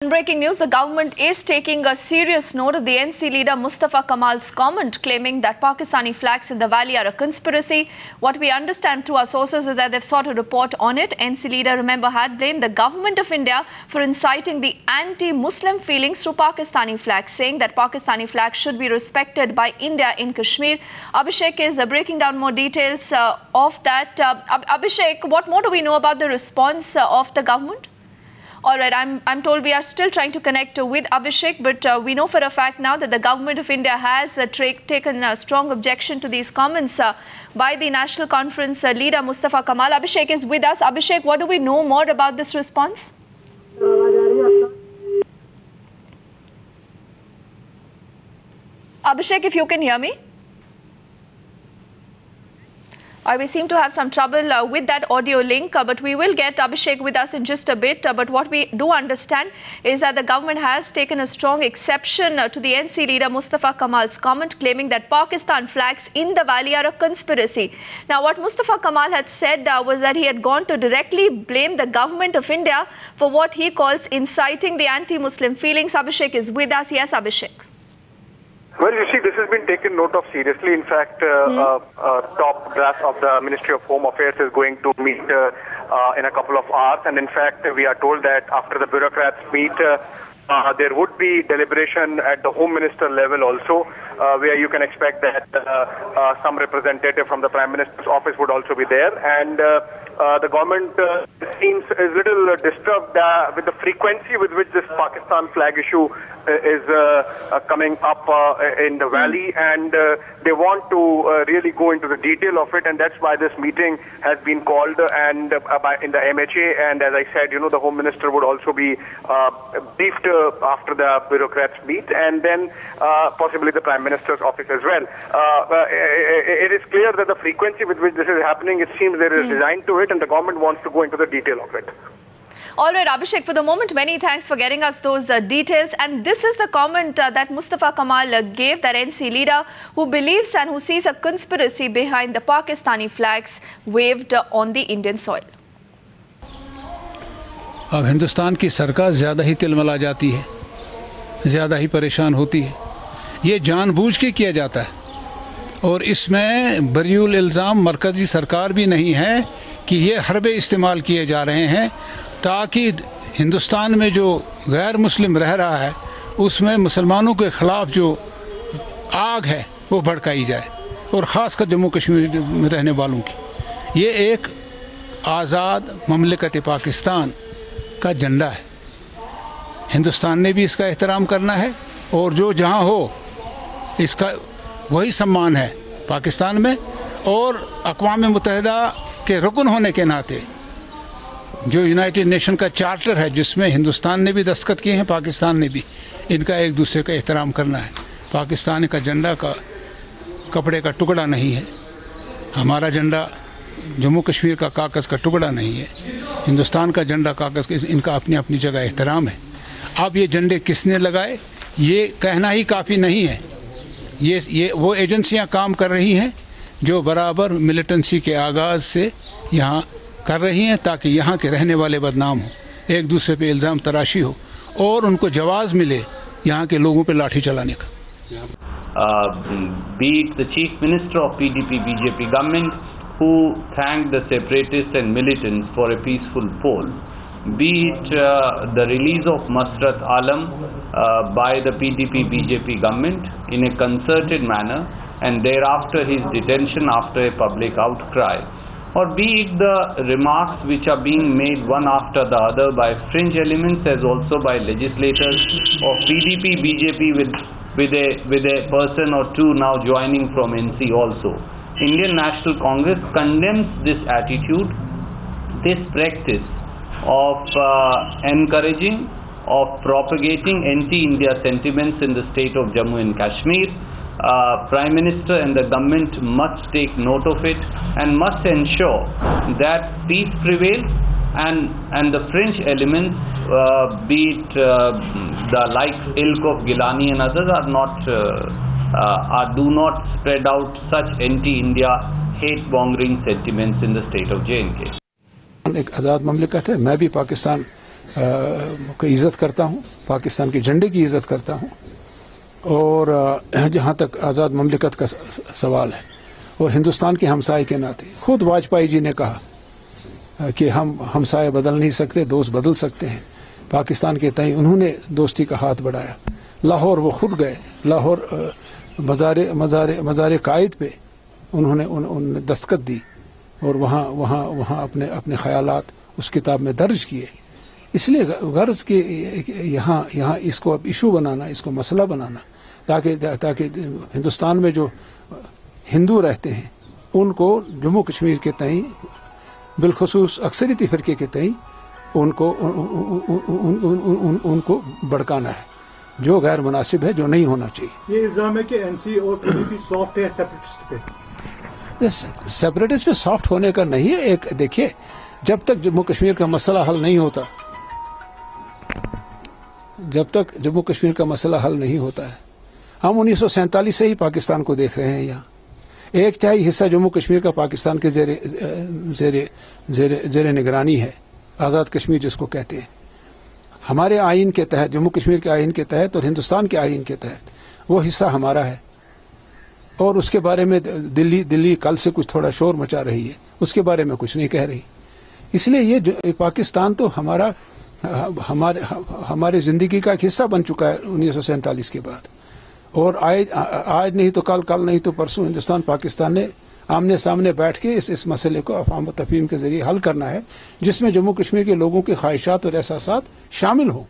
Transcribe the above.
Breaking news, the government is taking a serious note of the NC leader Mustafa Kamal's comment claiming that Pakistani flags in the valley are a conspiracy. What we understand through our sources is that they've sought a report on it. NC leader, remember, had blamed the government of India for inciting the anti-Muslim feelings through Pakistani flags, saying that Pakistani flags should be respected by India in Kashmir. Abhishek is breaking down more details of that. Abhishek, what more do we know about the response of the government? All right, I'm told we are still trying to connect with Abhishek, but we know for a fact now that the government of India has taken a strong objection to these comments by the National Conference leader Mustafa Kamal. Abhishek is with us. Abhishek, what do we know more about this response? Abhishek, if you can hear me. We seem to have some trouble with that audio link, but we will get Abhishek with us in just a bit. But what we do understand is that the government has taken a strong exception to the NC leader Mustafa Kamal's comment, claiming that Pakistan flags in the valley are a conspiracy. Now, what Mustafa Kamal had said was that he had gone to directly blame the government of India for what he calls inciting the anti-Muslim feelings. Abhishek is with us. Yes, Abhishek. Well, you see, this has been taken note of seriously. In fact, top brass of the Ministry of Home Affairs is going to meet in a couple of hours. And in fact, we are told that after the bureaucrats meet, there would be deliberation at the Home Minister level also, where you can expect that some representative from the Prime Minister's office would also be there. And the government seems a little disturbed with the frequency with which this Pakistan flag issue is coming up in the valley, and they want to really go into the detail of it, and that's why this meeting has been called and in the MHA. And as I said, you know, the Home Minister would also be briefed after the bureaucrats meet, and then possibly the Prime Minister's office as well. It is clear that the frequency with which this is happening, it seems there is design to it, and the government wants to go into the detail of it. All right, Abhishek, for the moment, many thanks for getting us those details. And this is the comment that Mustafa Kamal gave, that NC leader who believes and who sees a conspiracy behind the Pakistani flags waved on the Indian soil. अब हिंदुस्तान की सरकार ज़्यादा ही तिलमिला जाती है, ज़्यादा ही परेशान होती है. ये जानबूझ के किया जाता है और इसमें बरीउल इल्ज़ाम मरकज़ी सरकार भी नहीं है कि ये हरबे इस्तेमाल किए जा रहे हैं ताकि हिंदुस्तान में जो गैर मुस्लिम रह रहा है उसमें मुसलमानों के ख़िलाफ़ जो आग है वो भड़काई जाए, और ख़ासकर जम्मू कश्मीर में रहने वालों की. ये एक आज़ाद ममलिकत पाकिस्तान का झंडा है. हिंदुस्तान ने भी इसका एहतराम करना है, और जो जहाँ हो इसका वही सम्मान है पाकिस्तान में. और अक़वाम मुत्तहिदा के रुकन होने के नाते जो यूनाइटेड नेशन का चार्टर है, जिसमें हिंदुस्तान ने भी दस्तखत किए हैं, पाकिस्तान ने भी, इनका एक दूसरे का एहतराम करना है. पाकिस्तान का झंडा का कपड़े का टुकड़ा नहीं है, हमारा झंडा जम्मू कश्मीर का कागज़ का टुकड़ा नहीं है. हिंदुस्तान का झंडा कागज़ का, इनका अपनी अपनी जगह एहतराम है. अब ये झंडे किसने लगाए ये कहना ही काफ़ी नहीं है. ये वो एजेंसियां काम कर रही हैं जो बराबर मिलिटेंसी के आगाज़ से यहाँ कर रही हैं ताकि यहाँ के रहने वाले बदनाम हो, एक दूसरे पे इल्ज़ाम तराशी हो और उनको जवाज़ मिले यहाँ के लोगों पे लाठी चलाने का. Be it the Chief Minister of PDP BJP government who thanked the separatists and militants for a peaceful poll, be it the release of Masrat Alam by the PDP BJP government in a concerted manner, and thereafter his detention after a public outcry, or be it the remarks which are being made one after the other by fringe elements as also by legislators of PDP BJP with a person or two now joining from NC also. Indian National Congress condemns this attitude, this practice of encouraging, of propagating anti-India sentiments in the state of Jammu and Kashmir. Prime Minister and the government must take note of it and must ensure that peace prevails, and the fringe elements, be it the likes ilk of Gilani and others, do not spread out such anti-India hate-mongering sentiments in the state of J&K. एक आज़ाद ममलिकत है. मैं भी पाकिस्तान کی عزت کرتا ہوں، پاکستان کے جھنڈے کی عزت کرتا ہوں، اور جہاں تک آزاد مملکت کا سوال ہے اور ہندوستان کے ہمسائے کے ناطے، خود واجپئی جی نے کہا کہ ہم ہمسائے بدل نہیں سکتے، دوست بدل سکتے ہیں۔ پاکستان کے تئیں انہوں نے دوستی کا ہاتھ بڑھایا۔ لاہور وہ خود گئے، لاہور مزار قائد پہ انہوں نے دستخط دی اور وہاں اپنے خیالات اس کتاب میں درج کیے۔ اس لیے غرض کہ یہاں اس کو اب ایشو بنانا، اس کو مسئلہ بنانا، تاکہ ہندوستان میں جو ہندو رہتے ہیں ان کو جموں کشمیر کے تئیں، بالخصوص اکثریتی فرقے کے تئیں ان کو بھڑکانا ہے، جو غیر مناسب ہے، جو نہیں ہونا چاہیے۔ یہ الزام ہے کہ این سی اور پی ڈی پی سافٹ ہے سیپریٹسٹ پہ۔ سیپریٹسٹ پہ سافٹ ہونے کا نہیں ہے۔ ایک دیکھیے، جب تک جموں کشمیر کا مسئلہ حل نہیں ہوتا، جب تک جموں کشمیر کا مسئلہ حل نہیں ہوتا ہے، ہم 1947 سے ہی پاکستان کو دیکھ رہے ہیں۔ یہاں ایک تہائی حصہ جموں کشمیر کا پاکستان کے زیر نگرانی ہے، آزاد کشمیر جس کو کہتے ہیں۔ ہمارے آئین کے تحت، جموں کشمیر کے آئین کے تحت اور ہندوستان کے آئین کے تحت وہ حصہ ہمارا ہے، اور اس کے بارے میں دلی کل سے کچھ تھوڑا شور مچا رہی ہے، اس کے بارے میں کچھ نہیں کہہ رہی۔ اس لیے یہ پاکستان تو ہمارے زندگی کا ایک حصہ بن چکا ہے 1947 کے بعد، اور آج نہیں تو کل نہیں تو پرسوں ہندوستان پاکستان نے آمنے سامنے بیٹھ کے اس مسئلے کو افہام و تفہیم کے ذریعے حل کرنا ہے، جس میں جموں کشمیر کے لوگوں کی خواہشات اور احساسات شامل ہوں۔